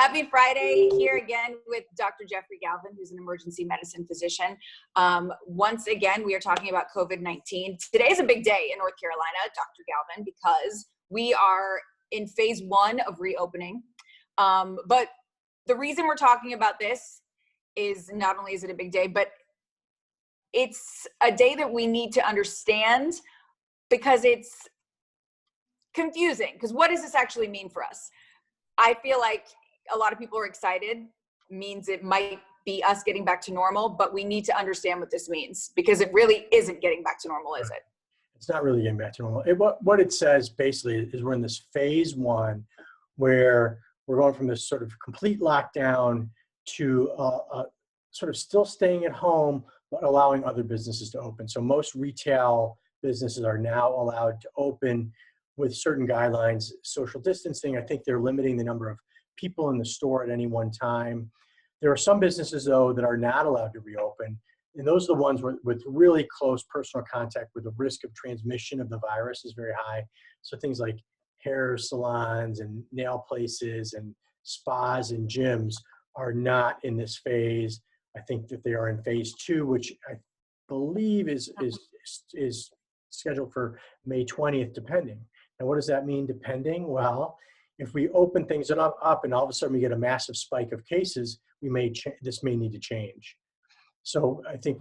Happy Friday here again with Dr. Jeffrey Galvin, who's an emergency medicine physician. Once again, we are talking about COVID-19. Today is a big day in North Carolina, Dr. Galvin, because we are in phase 1 of reopening. But the reason we're talking about this is not only is it a big day, but it's a day that we need to understand because it's confusing. Because what does this actually mean for us? I feel like a lot of people are excited, means it might be us getting back to normal, but we need to understand what this means because it really isn't getting back to normal, is it? It's not really getting back to normal. What it says basically is we're in this phase 1 where we're going from this sort of complete lockdown to sort of still staying at home, but allowing other businesses to open. So most retail businesses are now allowed to open with certain guidelines, social distancing. I think they're limiting the number of people in the store at any one time. There are some businesses, though, that are not allowed to reopen. And those are the ones with really close personal contact where the risk of transmission of the virus is very high. So things like hair salons and nail places and spas and gyms are not in this phase. I think that they are in phase 2, which I believe is scheduled for May 20th, depending. And what does that mean, depending? Well, if we open things up and all of a sudden we get a massive spike of cases, this may need to change. So I think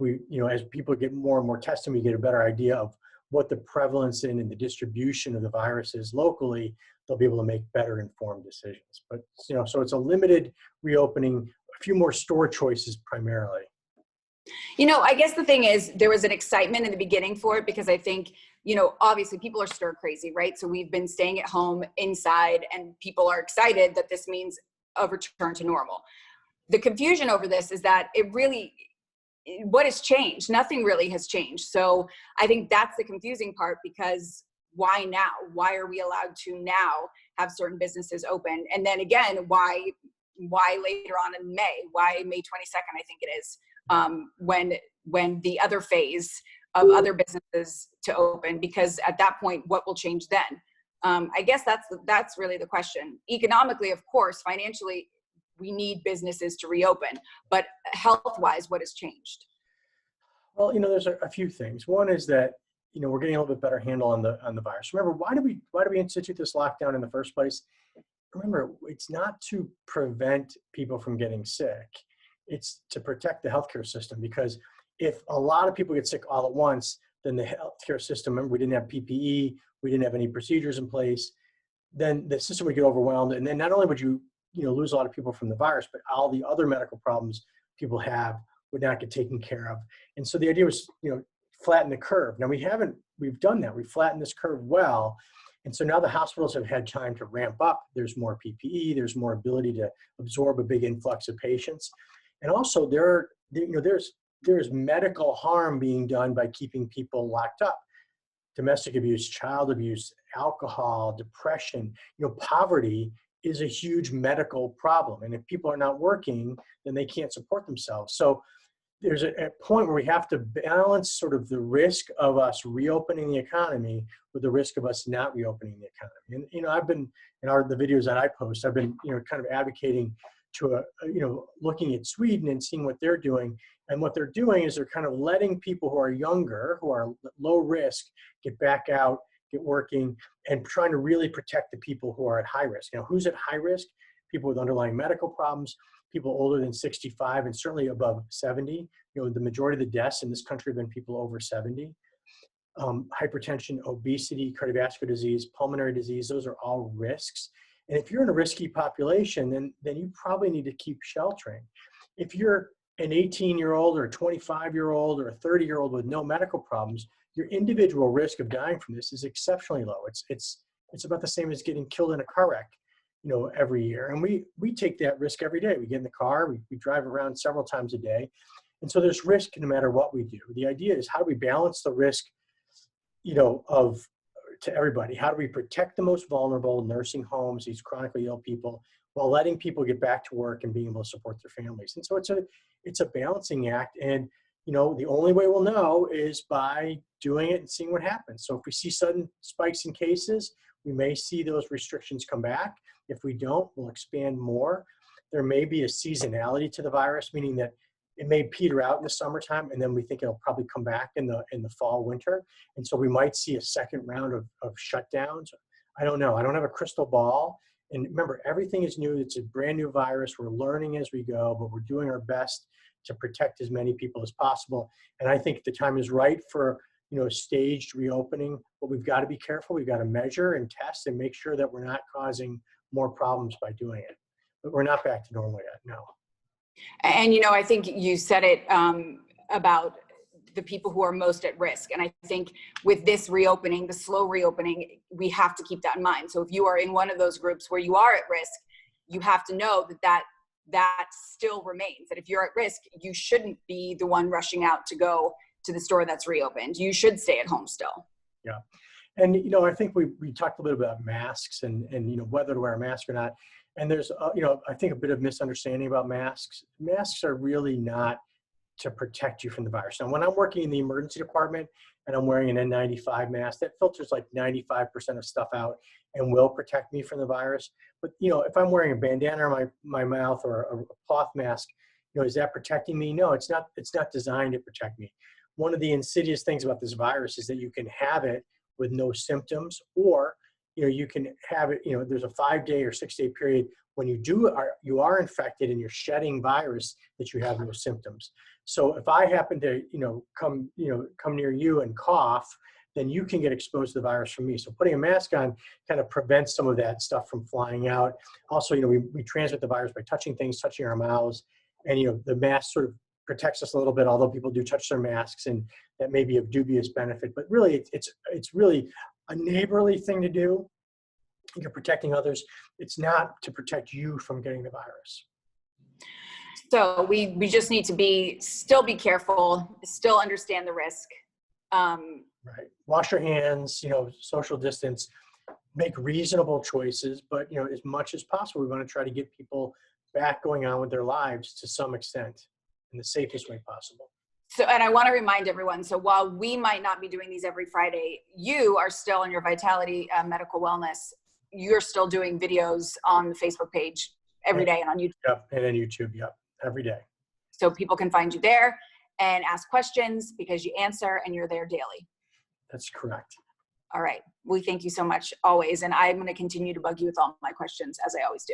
as people get more and more testing, we get a better idea of what the prevalence and the distribution of the virus is locally. They'll be able to make better informed decisions. But so it's a limited reopening, a few more store choices primarily. I guess the thing is there was an excitement in the beginning for it because I think, obviously people are stir crazy, right? So we've been staying at home inside and people are excited that this means a return to normal. The confusion over this is that what has changed? Nothing really has changed. So I think that's the confusing part because why now? Why are we allowed to now have certain businesses open? And then again, why later on in May? Why May 22nd, I think it is, when the other phase of other businesses to open, because at that point, what will change then? I guess that's really the question. Economically, of course, financially, we need businesses to reopen, but health-wise, what has changed? Well, there's a few things. One is that, we're getting a little bit better handle on the virus. Remember, why do we institute this lockdown in the first place? Remember, it's not to prevent people from getting sick. It's to protect the healthcare system, because if a lot of people get sick all at once, then the healthcare system, remember, we didn't have PPE, we didn't have any procedures in place, then the system would get overwhelmed. And then not only would you lose a lot of people from the virus, but all the other medical problems people have would not get taken care of. And so the idea was, flatten the curve. Now we've done that. We've flattened this curve well. And so now the hospitals have had time to ramp up. There's more PPE, there's more ability to absorb a big influx of patients. And also there's medical harm being done by keeping people locked up. Domestic abuse, child abuse, alcohol, depression, poverty is a huge medical problem. And if people are not working, then they can't support themselves. So there's a point where we have to balance sort of the risk of us reopening the economy with the risk of us not reopening the economy. And, I've been, in the videos that I post, I've been, kind of advocating to, looking at Sweden and seeing what they're doing. And what they're doing is they're kind of letting people who are younger, who are low risk, get back out, get working, and trying to really protect the people who are at high risk. Who's at high risk? People with underlying medical problems, people older than 65 and certainly above 70. The majority of the deaths in this country have been people over 70. Hypertension, obesity, cardiovascular disease, pulmonary disease, those are all risks. And if you're in a risky population, then you probably need to keep sheltering. If you're an 18-year-old or a 25-year-old or a 30-year-old with no medical problems, your individual risk of dying from this is exceptionally low. It's about the same as getting killed in a car wreck, every year. And we take that risk every day. We get in the car, we drive around several times a day. And so there's risk no matter what we do. The idea is how do we balance the risk, to everybody? How do we protect the most vulnerable, nursing homes, these chronically ill people, while letting people get back to work and being able to support their families? And so it's a balancing act. And, the only way we'll know is by doing it and seeing what happens. So if we see sudden spikes in cases, we may see those restrictions come back. If we don't, we'll expand more. there may be a seasonality to the virus, meaning that it may peter out in the summertime, and then we think it'll probably come back in the fall, winter. And so we might see a second round of shutdowns. I don't know. I don't have a crystal ball. And remember, everything is new. It's a brand new virus. We're learning as we go, but we're doing our best to protect as many people as possible. And I think the time is right for, a staged reopening, but we've got to be careful. We've got to measure and test and make sure that we're not causing more problems by doing it. But we're not back to normal yet, no. And, I think you said it about the people who are most at risk. And I think with this reopening, the slow reopening, we have to keep that in mind. So if you are in one of those groups where you are at risk, you have to know that still remains. That if you're at risk, you shouldn't be the one rushing out to go to the store that's reopened. You should stay at home still. Yeah. And, I think we talked a little bit about masks and whether to wear a mask or not. And there's, I think a bit of misunderstanding about masks. Masks are really not to protect you from the virus. Now, when I'm working in the emergency department and I'm wearing an N95 mask, that filters like 95% of stuff out and will protect me from the virus. But, if I'm wearing a bandana on my mouth or a cloth mask, is that protecting me? No, it's not designed to protect me. One of the insidious things about this virus is that you can have it with no symptoms, or you can have it, there's a 5-day or 6-day period when you are infected and you're shedding virus that you have no symptoms. So if I happen to come near you and cough, then you can get exposed to the virus from me. So putting a mask on kind of prevents some of that stuff from flying out. Also, we transmit the virus by touching things, touching our mouths, and the mask sort of protects us a little bit, although people do touch their masks, and that may be of dubious benefit. But really, it's really a neighborly thing to do. You're protecting others. It's not to protect you from getting the virus. So we just need to still be careful, still understand the risk. Right. Wash your hands, social distance, make reasonable choices, but as much as possible, we want to try to get people back going on with their lives to some extent in the safest way possible. So, and I want to remind everyone, so while we might not be doing these every Friday, you are still in your Vitality Medical Wellness. You're still doing videos on the Facebook page every day and on YouTube. Yep, and on YouTube, yep, every day. So people can find you there and ask questions because you answer and you're there daily. That's correct. All right. We thank you so much always. And I'm going to continue to bug you with all my questions as I always do.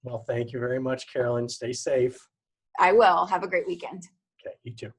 Well, thank you very much, Carolyn. Stay safe. I will. Have a great weekend. Okay, you too.